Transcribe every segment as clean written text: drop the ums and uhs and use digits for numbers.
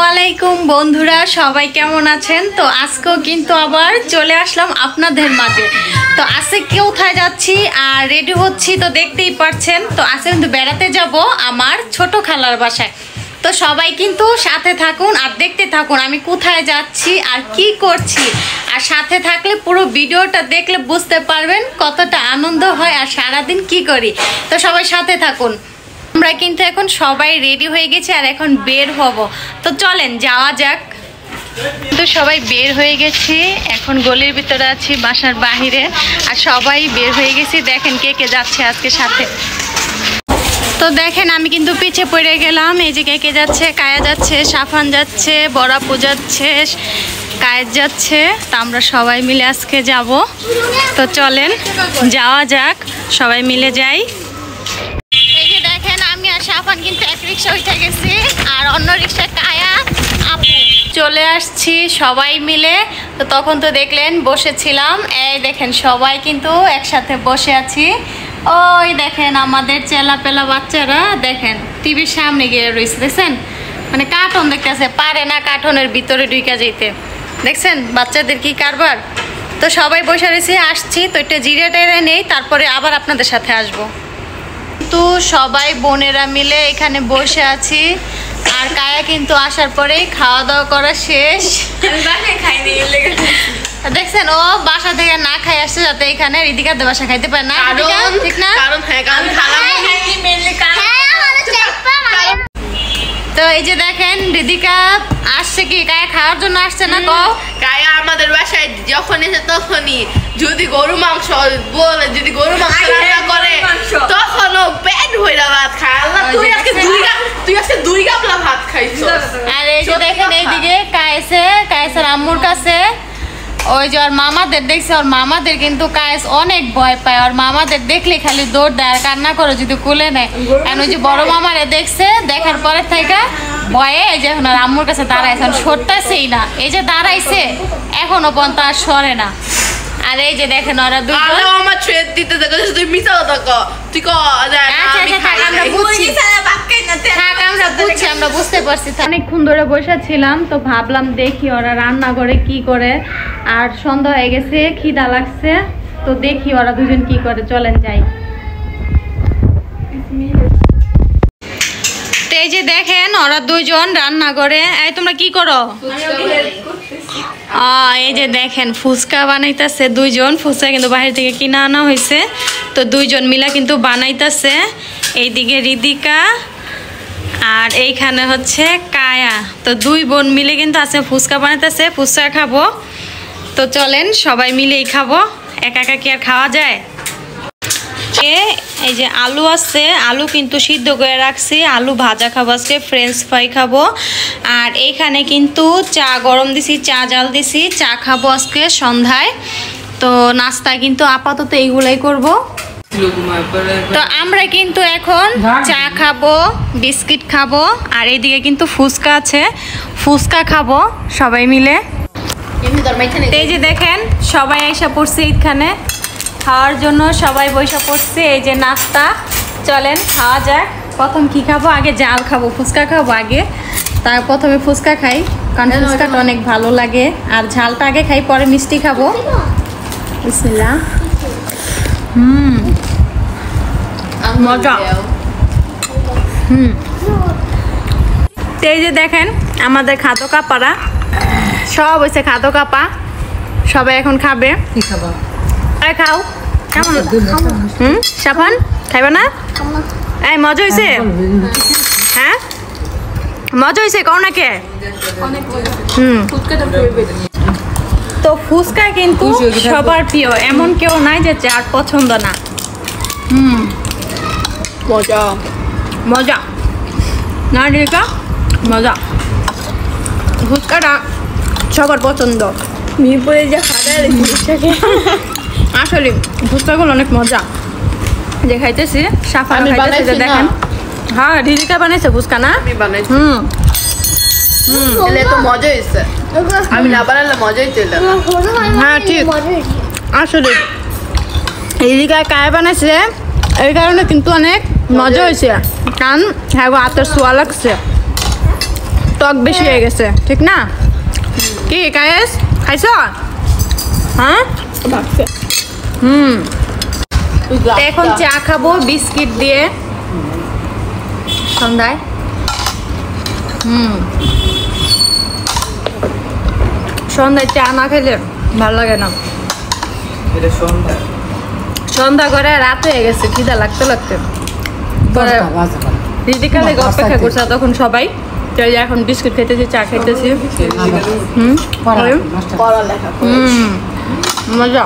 আলাইকুম বন্ধুরা, সবাই কেমন আছেন? তো আজকেও কিন্তু আবার চলে আসলাম আপনাদের মাঝে। তো আজকে কোথায় যাচ্ছি আর রেডি হচ্ছি তো দেখতেই পাচ্ছেন। তো আজকে কিন্তু বেড়াতে যাব আমার ছোট খালার বাসায়। তো সবাই কিন্তু সাথে থাকুন আর দেখতে থাকুন আমি কোথায় যাচ্ছি আর কি করছি। আর সাথে থাকলে পুরো ভিডিওটা দেখলে বুঝতে পারবেন কতটা আনন্দ হয় আর সারাদিন কি করি। তো সবাই সাথে থাকুন। আমরা কিন্তু এখন সবাই রেডি হয়ে গেছি আর এখন বের হব। তো চলেন যাওয়া যাক। তো সবাই বের হয়ে গেছি, এখন গলির ভিতরে আছি বাসার বাহিরে আর সবাই বের হয়ে গেছি। দেখেন কে কে যাচ্ছে আজকে সাথে। তো দেখেন আমি কিন্তু পিছে পড়ে গেলাম। এই যে কে কে যাচ্ছে, কায়া যাচ্ছে, সাফান যাচ্ছে, বড়াপু যাচ্ছে, কায়েদ যাচ্ছে। তা আমরা সবাই মিলে আজকে যাব। তো চলেন যাওয়া যাক, সবাই মিলে যাই। এই যে দেখেন আমি আর সাফান কিন্তু এক রিক্সা উঠে গেছি আর অন্য রিক্সা কায়া আপু চলে আসছি সবাই মিলে। তো তখন তো দেখলেন বসেছিলাম, এই দেখেন সবাই কিন্তু একসাথে বসে আছি। ওই দেখেন আমাদের চেলাপেলা বাচ্চারা দেখেন টিভির সামনে গিয়ে রয়েছে, দেখছেন মানে কার্টুন দেখতেছে, পারে না কার্টুনের ভিতরে ঢুকে যেতে। দেখছেন বাচ্চাদের কি কারবার। তো সবাই বসে রয়েছে, আসছি তো একটা জিরে টেরে নেই, তারপরে আবার আপনাদের সাথে আসবো। তো সবাই বোনেরা মিলে এখানে বসে আছি আর কায়া কিন্তু আসার পরেই খাওয়া দাওয়া করা শেষ। দেখছেন ও বাসা থেকে না খাই আসছে যাতে এখানে রিদিকাদের বাসা খাইতে পারে না, ঠিক না? তো এই যে দেখেন রিদিকা আসছে কি কায়া খাওয়ার জন্য আসছে না? কও কায়া আমাদের বাসায় যখন এসে তখনই যদি গরু মাংস বলে, যদি গরু মাংস রান্না করে তখন ও পেট ভইরা ভাত খায়। আল্লাহ তুই আজকে দুই গামলা ভাত খাইছো। আর এই যে দেখেন এইদিকে কায়েসের আম্মুর কাছে ওই যে ওর মামাদের দেখছে, ওর মামাদের কিন্তু কায়েস অনেক ভয় পায়। ওর মামাদের দেখলে খালি দৌড় দেয় আর কান্না করে যদি কুলে নেয়। কারণ ওই যে বড় মামারে দেখছে, দেখার পরে থেকে ভয়ে এই যে এখন ওর আম্মুর কাছে দাঁড়াইছে, সরতেছেই না। এই যে দাঁড়াইছে এখনো পর্যন্ত আর সরে না। আর এই যে দেখেন ওরা দুজন আমার ছেড়ে দিতে দেখো, তুই মিছা কথা কও, তুই কও আমরা বুঝতে পারছি। অনেকক্ষণ ধরে বসেছিলাম তো ভাবলাম দেখি ওরা রান্না করে কি করে। আর সন্ধ্যা হয়ে গেছে, খিদা লাগছে, তো দেখি ওরা দুজন কি করে। চলেন যাই। তো এই যে দেখেন ওরা দুজন রান্না করে। এই তোমরা কি করো? এই যে দেখেন ফুচকা বানাইতেছে দুইজন। ফুচকা কিন্তু বাইরে থেকে কিনে আনা হয়েছে, তো দুইজন মিলা কিন্তু বানাইতেছে। এইদিকে রিদিকা আর এইখানে হচ্ছে কায়া। তো দুই বোন মিলে কিন্তু আছে ফুচকা বানাইতেছে, ফুচকা খাবো। তো চলেন সবাই মিলেই খাবো, একা একা কি আর খাওয়া যায়? এই যে আলু আছে, আলু কিন্তু সিদ্ধ করে রাখছি, আলু ভাজা খাবো আজকে, ফ্রেঞ্চ ফ্রাই খাবো। আর এইখানে কিন্তু চা গরম দিছি, চা জাল দিছি, চা খাবো আজকে সন্ধ্যায়। তো নাস্তা কিন্তু আপাতত এইগুলাই করব। তো আমরা কিন্তু এখন চা খাবো, বিস্কিট খাবো আর এইদিকে কিন্তু ফুচকা আছে, ফুচকা খাবো সবাই মিলে। এই যে দেখেন সবাই আইসা পড়ছে এইখানে খাওয়ার জন্য, সবাই বইসা পড়ছে। এই যে নাস্তা, চলেন খাওয়া যাক। প্রথম কি খাবো? আগে জাল খাবো, ফুচকা খাবো আগে। তার প্রথমে ফুচকা খাই, কারণ ফুচকাটা অনেক ভালো লাগে। আর ঝালটা আগে খাই, পরে মিষ্টি খাবো। বিসমিল্লাহ। মজা। এই যে দেখেন আমাদের খাদো কাপারা সব হয়েছে, খাদো কাপা সবাই এখন খাবে। কি খাবা? খাও। কেমন? সাফান খাইবা না? এই মজা হয়েছে? হ্যাঁ মজা হয়েছে, কও না কে? তো ফুচকা কিন্তু সবার প্রিয়, এমন কেউ নাই যে যার পছন্দ না। মজা মজা না রেখা, মজা। ফুচকাটা সবার পছন্দ। মিরপুরে যে আসলে ফুচকাগুলো অনেক মজা। যে খাইতেছি সাফান খাইতেছে, দেখেন। হ্যাঁ রিদিকা বানাইছে ফুচকা না? তো মজা হয়েছে, আমি না বানালে মজা হইতে। হ্যাঁ ঠিক, আসলে রিদিকা কায়া বানাইছে এই কারণে কিন্তু অনেক মজা হয়েছে, কারণ হ্যাঁ হাতের সোয়া লাগছে। টক বেশি হয়ে গেছে, ঠিক না? কি কায়েস খাইছ? হ্যাঁ এখন চা খাবো বিস্কিট দিয়ে সন্ধ্যায়। সন্ধ্যায় চা না খেলে ভালো লাগে না। সন্ধ্যা করে রাত হয়ে গেছে, খিদা লাগতে লাগতে রিদিকা লেগে অপেক্ষা করছে তখন সবাই। এখন বিস্কুট খাইতেছি, চা খাইতেছি। মজা।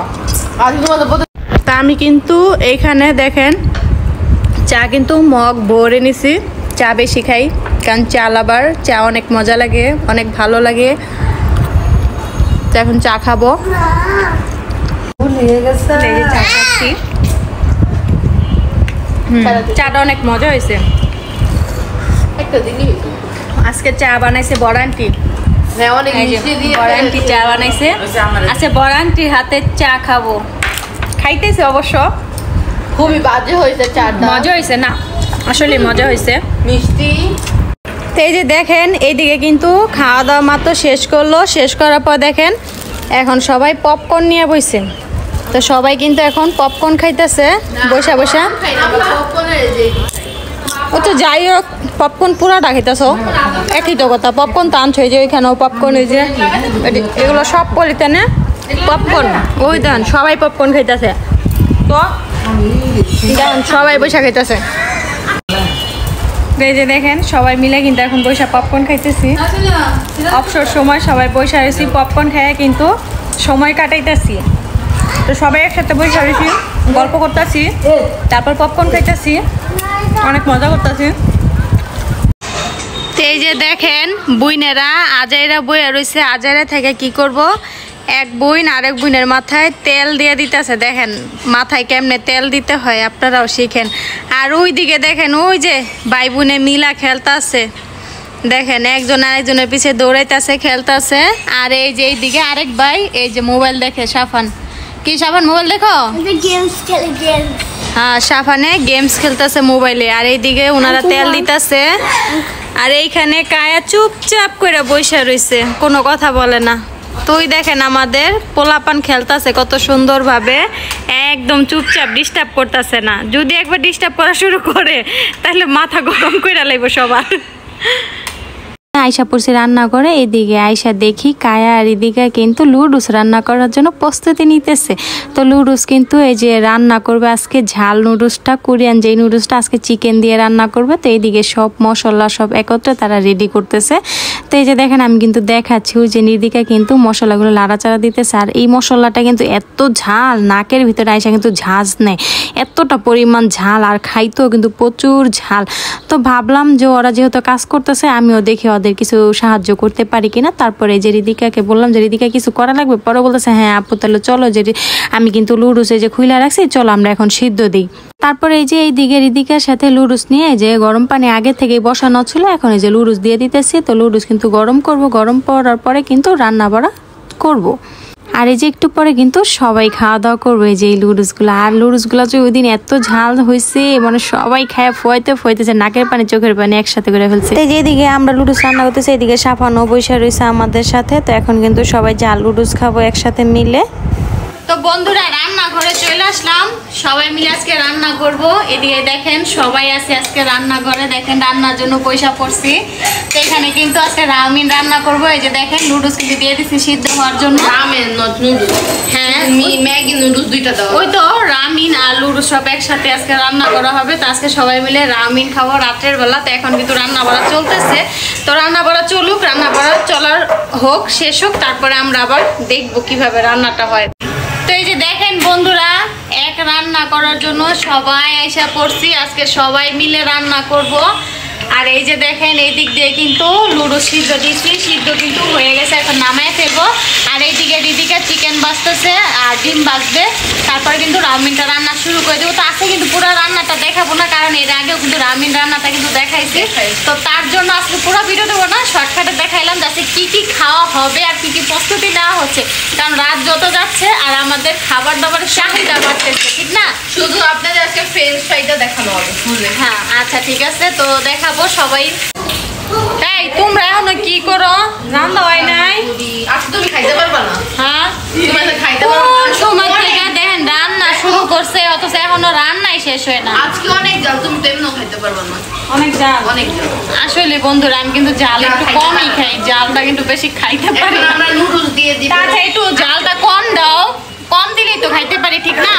তা আমি কিন্তু এইখানে দেখেন চা কিন্তু মগ ভরে নিছি। চা বেশি খাই কারণ চা লাভার, চা অনেক মজা লাগে, অনেক ভালো লাগে। তো এখন চা খাবো। চা খাচ্ছি, চাটা অনেক মজা হয়েছে। আজকে চা বানাইছে বড় আন্টি, বড় আন্টি চা বানাইছে। আচ্ছা বড় আন্টির হাতে চা খাবো। খাইতেছে অবশ্য, খুবই বাজে হয়েছে চাটা। মজা হয়েছে না, আসলে মজা হয়েছে, মিষ্টি। তো এই যে দেখেন এইদিকে কিন্তু খাওয়া দাওয়া মাত্র শেষ করলো। শেষ করার পর দেখেন এখন সবাই পপকর্ন নিয়ে বসে। তো সবাই কিন্তু এখন পপকর্ন খাইতেছে বসা বসা। ও তো যাই হোক, পপকর্ন পুরাটা খাইতেছ, একই তো কথা। পপকর্ন তো আনছো, যে ওইখানেও পপকর্ন, এই যে এগুলো সব পলিতে পপকর্ন। ওই দেন সবাই পপকর্ন খাইতেছে। তো দেখেন সবাই বসে খাইতেছে। এই যে দেখেন সবাই মিলে কিন্তু এখন বৈশা পপকর্ন খাইতেছি। অবসর সময় সবাই বৈশা রয়েছি, পপকর্ন খেয়ে কিন্তু সময় কাটাইতেছি। তো সবাই একসাথে বৈশা রয়েছি, গল্প করতেছি, তারপর পপকর্ন খাইতেছি, অনেক মজা করতেছি। এই যে দেখেন বুইনেরা আজাইরা বইয়া রয়েছে। আজাইরা থেকে কি করব, এক বুইন আরেক বুইনের মাথায় তেল দিয়ে দিতেছে। দেখেন মাথায় কেমনে তেল দিতে হয়, আপনারাও শিখেন। আর ওই দিকে দেখেন ওই যে ভাই বোনে মিলা খেলতেছে। দেখেন একজন আরেকজনের পিছে দৌড়াইতেছে, খেলতেছে। আর এই যে এইদিকে আরেক ভাই এই যে মোবাইল দেখে। সাফান, কি সাফান মোবাইল দেখো? হ্যাঁ সাফানে গেমস খেলতেছে মোবাইলে। আর এইদিকে ওনারা তেল দিতেছে। আর এইখানে কায়া চুপচাপ করে বসে রয়েছে, কোনো কথা বলে না। তুই দেখেন আমাদের পোলাপান খেলতেছে কত সুন্দরভাবে, একদম চুপচাপ, ডিস্টার্ব করতেছে না। যদি একবার ডিস্টার্ব করা শুরু করে তাহলে মাথা গরম করে লাগবে সবার। আয়শা পড়ছে রান্না করে, এদিকে আয়শা দেখি কায়া আর এদিকে কিন্তু লুডুস রান্না করার জন্য প্রস্তুতি নিতেছে। তো লুডুস কিন্তু এই যে রান্না করবে আজকে ঝাল নুডলসটা, কোরিয়ান যেই নুডলসটা, আজকে চিকেন দিয়ে রান্না করবে। তো এইদিকে সব মশলা সব একত্রে তারা রেডি করতেছে। তো এই যে দেখেন আমি কিন্তু দেখাচ্ছি ওই যে নিদিকা কিন্তু মশলাগুলো লাড়াচাড়া দিতেছে। আর এই মশলাটা কিন্তু এত ঝাল, নাকের ভিতরে আয়শা কিন্তু ঝাঁজ নেয়, এতটা পরিমাণ ঝাল। আর খাইতেও কিন্তু প্রচুর ঝাল। তো ভাবলাম যে ওরা যেহেতু কাজ করতেছে আমিও দেখি ওদের কিছু সাহায্য করতে পারি কিনা। তারপরে যে রিদিকাকে বললাম যে রিদিকা কিছু করা লাগবে, পরে বলতেছে হ্যাঁ আপু তাহলে চলো, যে আমি কিন্তু লুডুসে যে খুইলা রাখছি, চলো আমরা এখন সিদ্ধ দিই। তারপরে এই যে এইদিকে রিদিকার সাথে লুডুস নিয়ে যে গরম পানি আগে থেকেই বসানো ছিল, এখন এই যে লুডুস দিয়ে দিতেছি। তো লুডুস কিন্তু গরম করব, গরম করার পরে কিন্তু রান্না বাড়া করব। আর এই যে একটু পরে কিন্তু সবাই খাওয়া দাওয়া করবে এই যে এই লুডুসগুলো। আর লুডুসগুলো যে ওই দিন এত ঝাল হয়েছে, মানে সবাই খায় ফোয়াইতেছে, নাকের পানি চোখের পানি একসাথে করে ফেলছে। এই যে এদিকে আমরা লুডুস রান্না করতেছি, এদিকে সাফানো বৈশা রয়েছে আমাদের সাথে। তো এখন কিন্তু সবাই ঝাল লুডুস খাবো একসাথে মিলে। তো বন্ধুরা রান্নাঘরে চলে আসলাম, সবাই মিলে আজকে রান্না করব। এদিকে দেখেন সবাই আছে আজকে রান্নাঘরে, দেখেন রান্নার জন্য পয়সা পড়ছি। তো এখানে কিন্তু আজকে রামিন রান্না করব। এই যে দেখেন নুডলস কিন্তু দিয়ে দিচ্ছি সিদ্ধ হওয়ার জন্য। রামেন নট নুডলস, হ্যাঁ ম্যাগি নুডলস দুইটা দাও। ওই তো রামিন আর লুডুস সব একসাথে আজকে রান্না করা হবে। তো আজকে সবাই মিলে রামিন খাবো রাতের বেলা। তো এখন কিন্তু রান্না বাড়া চলতেছে। তো রান্না বাড়া চলুক, রান্না বাড়া চলার হোক, শেষ হোক, তারপরে আমরা আবার দেখবো কিভাবে রান্নাটা হয়। তো এই যে দেখেন বন্ধুরা এক রান্না করার জন্য সবাই আইসা পড়ছি, আজকে সবাই মিলে রান্না করব। আর এই যে দেখেন এই দিক দিয়ে কিন্তু লুডো সিদ্ধ দিচ্ছি, সিদ্ধ কিন্তু হয়ে গেছে, এখন নামায় ফেলবো। আর এইদিকে দিদিকে চিকেন বাজতেছে আর ডিম বাজবে, তারপরে কিন্তু রামিনটা রান্না শুরু করে দেবো। তো আজকে কিন্তু পুরো রান্নাটা দেখাবো না, কারণ এর আগেও কিন্তু রামিন রান্নাটা কিন্তু দেখাইছি। তো তার জন্য আজকে পুরো ভিডিও দেবো না, শর্টকাটে দেখাইলাম যাতে কি কি খাওয়া হবে আর কি কি প্রস্তুতি নেওয়া হচ্ছে। কারণ রাত যত যাচ্ছে আর আমাদের খাবার দাবারের চাহিদা বাড়তেছে, ঠিক না? শুধু আপনাদের আজকে ফ্রেঞ্চ ফ্রাইটা দেখানো হবে। হ্যাঁ আচ্ছা ঠিক আছে, তো দেখাবো সবাই। এই তোমরা এখনো কি করো? রান্না হয় নাই? আজকে তুমি খাইতে পারবা না। হ্যাঁ তুমি আজকে খাইতে পারবা কোন না। সময় থেকে দেখেন রান্না শুরু করছে অথচ এখনো রান্নাই শেষ হয় না। আজকে অনেক জাল, তুমি তেমনও খাইতে পারবা না। অনেক জাল। অনেক জাল। আসলে বন্ধুরা আমি কিন্তু জাল একটু কমই খাই, জালটা কিন্তু বেশি খাইতে পারি এখন না। আমরা নুডলস দিয়ে দিব। তাতে একটু জালটা কম দাও, কম দিলেই তো খাইতে পারি, ঠিক না?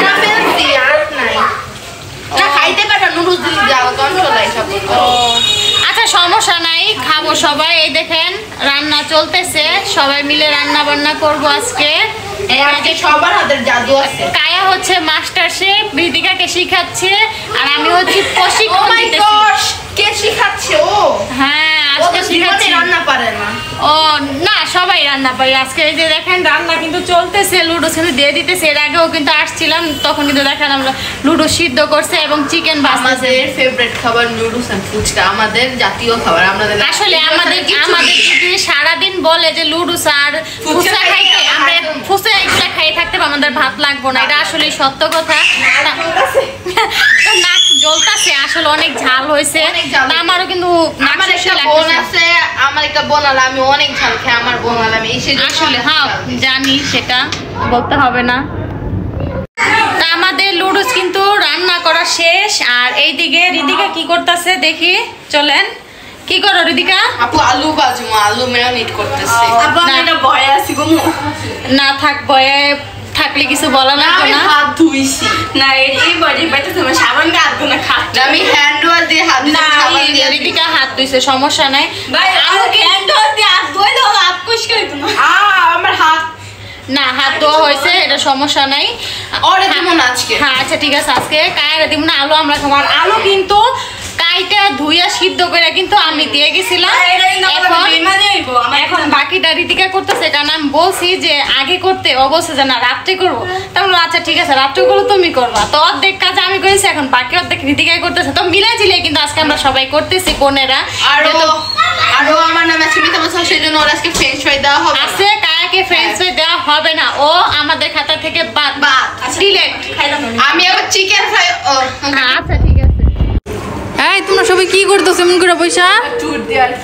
না ফেলছি আর নাই। না খাইতে পারবা, নুডলস দিলে জাল কন্ট্রোল হয় সব। আচ্ছা সমস্যা নাই, খাবো সবাই। এই দেখেন রান্না চলতেছে, সবাই মিলে রান্না বান্না করবো আজকে। আজকে সবার হাতের জাদু আছে। কায়া হচ্ছে মাস্টার শেফ, ঋতিকাকে শিখাচ্ছে, আর আমি হচ্ছে ও প্রশিক্ষণ মাই দিতেছি। গড, কে শিখাচ্ছে? ও হ্যাঁ ও আজকে তো শিখাচ্ছি। জীবনে রান্না পারে না। ও না, সবাই রান্না পারি আজকে। এই যে দেখেন রান্না কিন্তু চলতেছে, লুডো কিন্তু দিয়ে দিতেছে। এর আগেও কিন্তু আসছিলাম, তখন কিন্তু দেখেন আমরা লুডো সিদ্ধ করছে এবং চিকেন ভাজতেছে। আমাদের ফেভারিট খাবার নুডলস আর ফুচকা, আমাদের জাতীয় খাবার। আমাদের আসলে আমাদের যদি সারাদিন বলে যে লুডুস আর ফুচকা খাইতে, আমরা ফুচকা এগুলা খাই থাকতে পারবো, আমাদের ভাত লাগবো না। এটা আসলে সত্য কথা। তো নাক জ্বলতাছে, আসলে অনেক ঝাল হয়েছে। আমারও কিন্তু আমার একটা বোন আছে, আমার একটা বোন আলে আমি অনেক ঝাল খাই। আমার বোন আলে আমি আসলে হ্যাঁ জানি, সেটা বলতে হবে না। তা আমাদের লুডুস কিন্তু রান্না করা শেষ। আর এইদিকে রিদিকা কি করতেছে দেখি, চলেন। কি করো রিদিকা? আপু আলু ভাজমু, আলু ম্যারিনেট করতেছে। আপু আমি এটা ভয়ে আছি গো। না থাক, ভয়ে থাকলে কিছু বলা লাগবে না। হাত ধুইছি না এই বডি বাইতে তুমি সাবান দিয়ে হাত ধুনা খাচ্ছ। আমি হ্যান্ড ওয়াশ দিয়ে হাত ধুইছি, সাবান দিয়ে রিদিকা হাত ধুইছে, সমস্যা নাই। ভাই আমাকে হ্যান্ড ওয়াশ দিয়ে হাত ধুই দাও, হাত পরিষ্কার হইতো না। আমার হাত না হাত ধোয়া হয়েছে, এটা সমস্যা নাই। ওরে দিব না আজকে। হ্যাঁ আচ্ছা ঠিক আছে, আজকে কায়রা দিব না, আলু আমরা খাবো। আর আলু কিন্তু কাইটা ধুইয়া সিদ্ধ করে কিন্তু আমি দিয়ে গেছিলাম। এখন বাকিটা রিতিকা করতেছে, কারণ আমি বলছি যে আগে করতে, ও বলছে যে না রাত্রে করবো। তাহলে আচ্ছা ঠিক আছে রাত্রে করবো, তুমি করবা। তো অর্ধেক কাজ আমি করেছি, এখন বাকি অর্ধেক রিতিকাই করতেছে। তো মিলাই ঝিলে কিন্তু আজকে আমরা সবাই করতেছি বোনেরা। আরো আমার নাম আছে মিতা মাসা, সেই জন্য ওর আজকে ফ্রেঞ্চ ফ্রাই দেওয়া হবে। আজকে কায়াকে ফ্রেঞ্চ ফ্রাই দেওয়া হবে না, ও আমাদের খাতা থেকে বাদ। ডিলেট। আমি আবার চিকেন ফ্রাই। আচ্ছা ঠিক আছে। এই তোমরা সবাই কি করতেছো এমন করে পয়সা?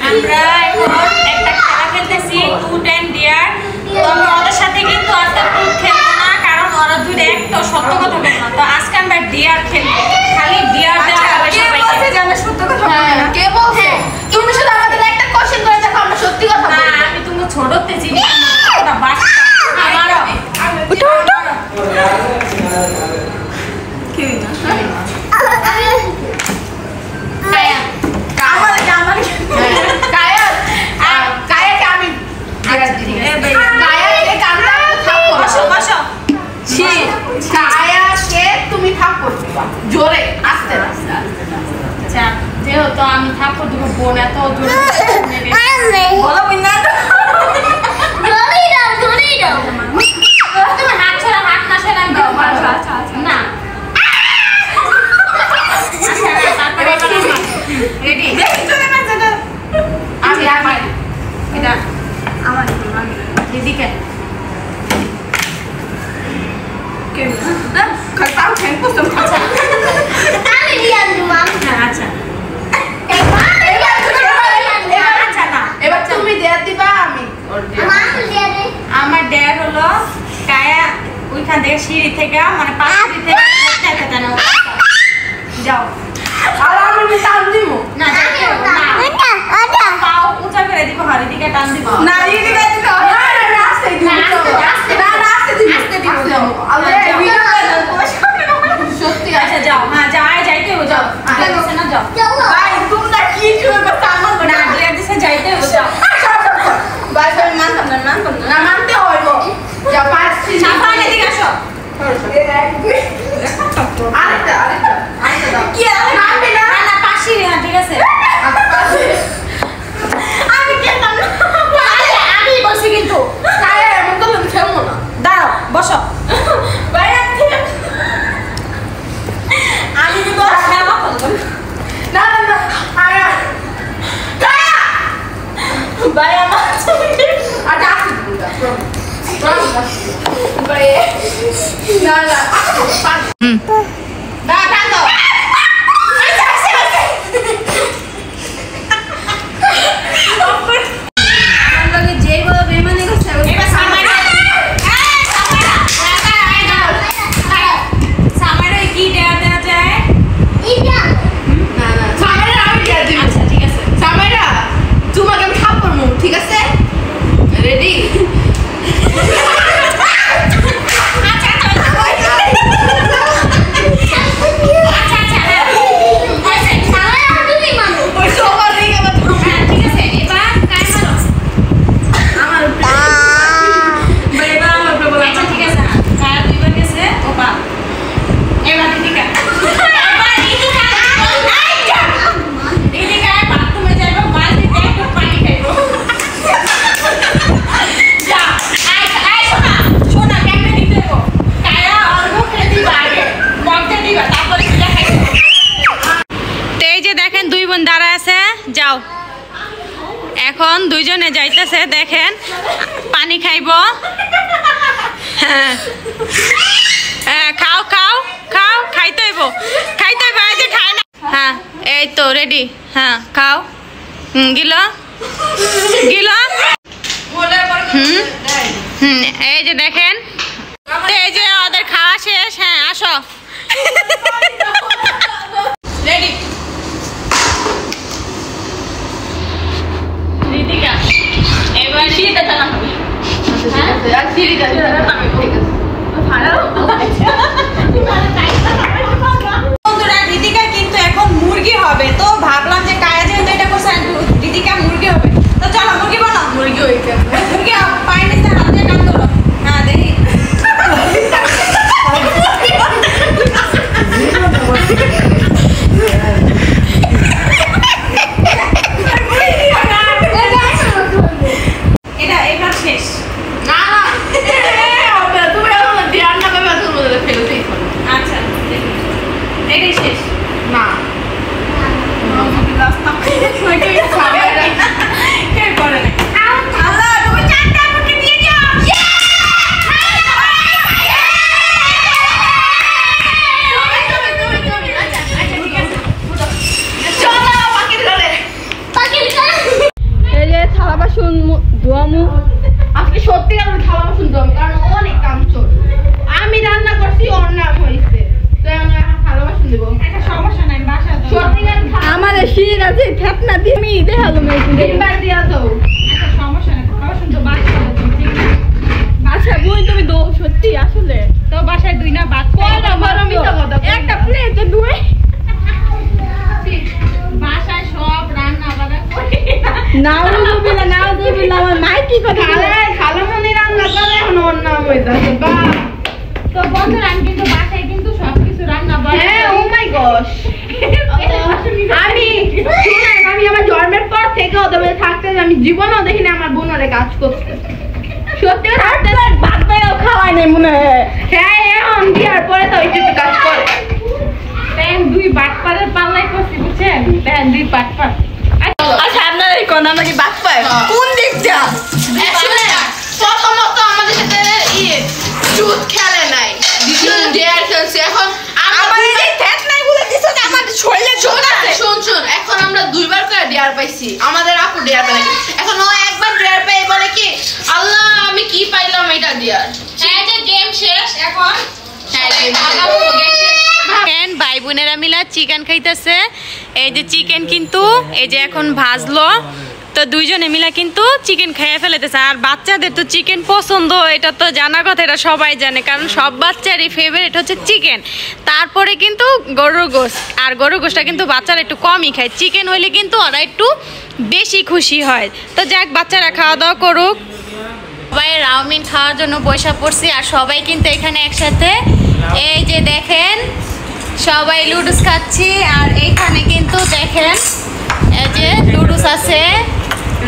আমরা এখন একটা খেলা খেলতেছি, টুট এন্ড ডিয়ার। তো আমরা ওদের সাথে কিন্তু আজকে টুট খেলবো না, কারণ ওরা দুটো একটা সত্য কথা বলবো না। তো আজকে আমরা ডিয়ার খেলবো, খালি ডিয়ার দেওয়া হবে সবাইকে। জানা সত্য কথা বলবে না। কে বলছে? তুমি শুধু আমাদের একটা কোশ্চেন করে দেখো, আমরা সত্যি কথা না বলবো। আমি তুমি ছোটতে চিনি না, বাচ্চা আমারও ওটা ওটা কি না জোরে আস্তে আস্তে। যেহেতু আমি থাপ্পড় দিব, বোন এত জোরে তুমি হাত ছাড়া, হাত না ছাড়া না। রেডি? আমি এটা আমার এদিকে আচ্ছা এবার তুমি দেয়া দিবা, আমি আমার ড্যাড হলো কায়া ওইখান থেকে সিঁড়ি থেকে মানে পাঁচি থেকে যাও। আর আমি টান দিব না পাও উঁচা করে দিব, হারি দিকে টান দিব না, এদিকে দিতে হবে না, রাস্তে দিব না, রাস্তে দিব, আস্তে দিব। আল্লাহ ভিডিও সত্যি আচ্ছা যাও। হ্যাঁ যাইতে হবে, যাও না যাও। ভাই তোমরা কি শুরু করতে আমার না ড্যাড দিছে যাইতে হবে, যাও। ভাই আমি মানতাম না, মানতে হইব। যা পাচ্ছি সাফান এদিকে আসো। আরেকটা দাও। কি মানবে না? না পাশি না, ঠিক আছে আমি খেলতাম না। আমি বলছি কিন্তু কায়া এমন করলে আমি খেলবো না। দাঁড়াও বসো। ভাই আমি কিন্তু খেলা করবো না কায়া ভাই আমার আচ্ছা আসি ভাই না টান দাও। এখন দুইজনে যাইতেছে, দেখেন পানি খাইব। হ্যাঁ হ্যাঁ, খাও খাও খাও, খাইতে হইব খাইতে হইব। এই যে খায় না। হ্যাঁ এই তো রেডি। হ্যাঁ খাও। গিল গিল। এই যে দেখেন, এই যে ওদের খাওয়া শেষ। হ্যাঁ আসো। রেডি। রিতিকা এবার সিঁড়িতে চালা হবে। বন্ধুরা রিতিকা কিন্তু এখন মুরগি হবে, তো ভাবলাম যে কায়া যেহেতু এটা করছে রিতিকা মুরগি হবে, তো চলো মুরগি বানাও। মুরগি হইছে, মুরগি পায়ে নিচে হাত দিয়ে কান ধরো। হ্যাঁ দেখি। এটা এবার শেষ। আচ্ছা এটাই শেষ না। আজকে সত্যিকার থালা বাসন ধোয়ামু, কারণ অনেক কাম চোর। আমি রান্না করছি, ওর নাম হয়েছে, তো আমি এখন থালা বাসন দেবো। সমস্যা নাই, বাসা সত্যিকার আমাদের শীত আছে থেপনা দিয়ে আমি দেখালো তিনবার দিয়া দাও। সমস্যা নাই, বাসন তো বাসা ঠিক না। আচ্ছা বোন তুমি দো সত্যি আসলে তো বাসায় দুই না ভাত একটা প্লেটে দুই বাসায় সব রান্না বান্না করি। নাও দিবিলা আমার মাই কি কথা খালামণি রান্না করে এখন ওর নাম হইতাছে। বাহ! তো বন্ধুরা আমি কিন্তু বাসায় কিন্তু সবকিছু রান্না বান্না হ্যাঁ, ও মাই গশ। আমি আমার জন্মের পর থেকে ওদের বাড়িতে থাকতে আমি জীবনেও দেখিনি আমার বোন ওরে কাজ করতে। সত্যি ভাত পাইও খাওয়াই নাই মনে হয়। হ্যাঁ, এখন বিয়ার পরে তো একটু কাজ করে। প্যান দুই বাটপারের পাল্লাই করছি বুঝছেন, প্যান দুই বাটপার। আচ্ছা আপনারা এই কোন আমরা কি ভাত পাই কোন দিক যা আসলে প্রথমত আমাদের সাথে চুত খেলে নাই, দ্বিতীয় ডেয়ার খেলছে। এখন আমার এই থেপনাই গুলো দিছ আমার শরীরে চোট আছে। শুন, এখন আমরা দুইবার করে ডেয়ার পাইছি, আমাদের আপু ডেয়ার পাই। এখন ও একবার ডেয়ার পাই বলে কি আল্লাহ আমি কি পাইলাম এটা ডেয়ার। এই যে গেম শেষ এখন। ভাই বোনেরা মিলা চিকেন খাইতেছে। এই যে চিকেন কিন্তু এই যে এখন ভাজলো, তো দুইজনে মিলা কিন্তু চিকেন খেয়ে ফেলেতেছে। আর বাচ্চাদের তো চিকেন পছন্দ, এটা তো জানা কথা, এটা সবাই জানে, কারণ সব বাচ্চারই ফেভারিট হচ্ছে চিকেন। তারপরে কিন্তু গরুর গোশত, আর গরুর গোশতটা কিন্তু বাচ্চারা একটু কমই খায়, চিকেন হইলে কিন্তু ওরা একটু বেশি খুশি হয়। তো যাক বাচ্চারা খাওয়া দাওয়া করুক। সবাই রাউমিন খাওয়ার জন্য বসে পড়ছি, আর সবাই কিন্তু এখানে একসাথে এই যে দেখেন সবাই লুডুস খাচ্ছি। আর এইখানে কিন্তু দেখেন এই যে লুডুস আছে,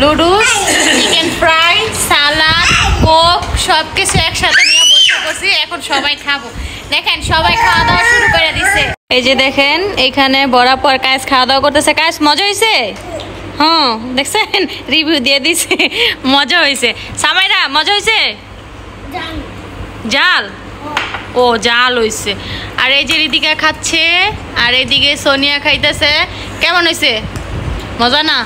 লুডুস, চিকেন ফ্রাই, সালাদ, কোক সব কিছু একসাথে নিয়ে বসে পড়ছি। এখন সবাই খাবো, দেখেন সবাই খাওয়া দাওয়া শুরু করে দিছে। এই যে দেখেন এইখানে বরাবর কাজ খাওয়া দাওয়া করতেছে। কাজ মজা হয়েছে? হ্যাঁ দেখছেন, রিভিউ দিয়ে দিছে, মজা হয়েছে। সামাইরা মজা হয়েছে? জাল, ও জাল হয়েছে। আর এই যে রিতিকা খাচ্ছে, আর এদিকে সোনিয়া খাইতেছে। কেমন হয়েছে? মজা না?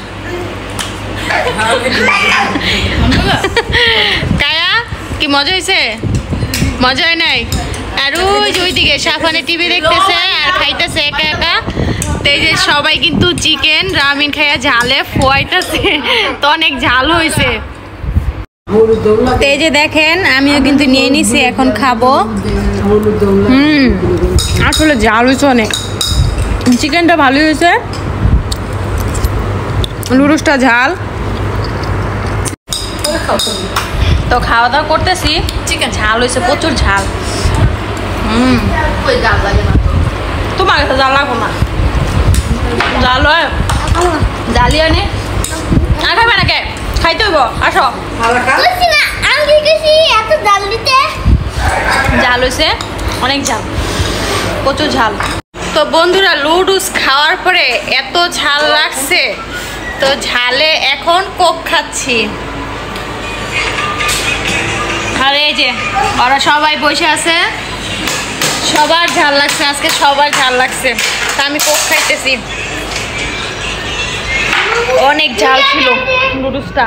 কায়া কি মজা হয়েছে? মজা হয় নাই? আর ওই যে ওইদিকে সাফানে টিভি দেখতেছে আর খাইতেছে একা একা। তো এই যে সবাই কিন্তু চিকেন রামিন খাইয়া ঝালে ফোয়াইতেছে, তো অনেক ঝাল হয়েছে। তো এই যে দেখেন আমিও কিন্তু নিয়ে নিছি, এখন খাবো। আসলে ঝাল হয়েছে অনেক, চিকেনটা ভালোই হয়েছে, লুডুসটা ঝাল। তো খাওয়া দাওয়া করতেছি, চিকেন ঝাল হয়েছে, প্রচুর ঝাল। তোমার কাছে ঝাল লাগবো না? জাল হয় জালি আনে আর খাবে না কে? খাইতে হইব, আসো। জাল হয়েছে অনেক, ঝাল, প্রচুর ঝাল। তো বন্ধুরা লুডুস খাওয়ার পরে এত ঝাল লাগছে, তো ঝালে এখন কোক খাচ্ছি। আর এই যে ওরা সবাই বসে আছে, সবার ঝাল লাগছে আজকে, সবার ঝাল লাগছে। তা আমি কোক খাইতেছি, অনেক ঝাল ছিল নুডলসটা।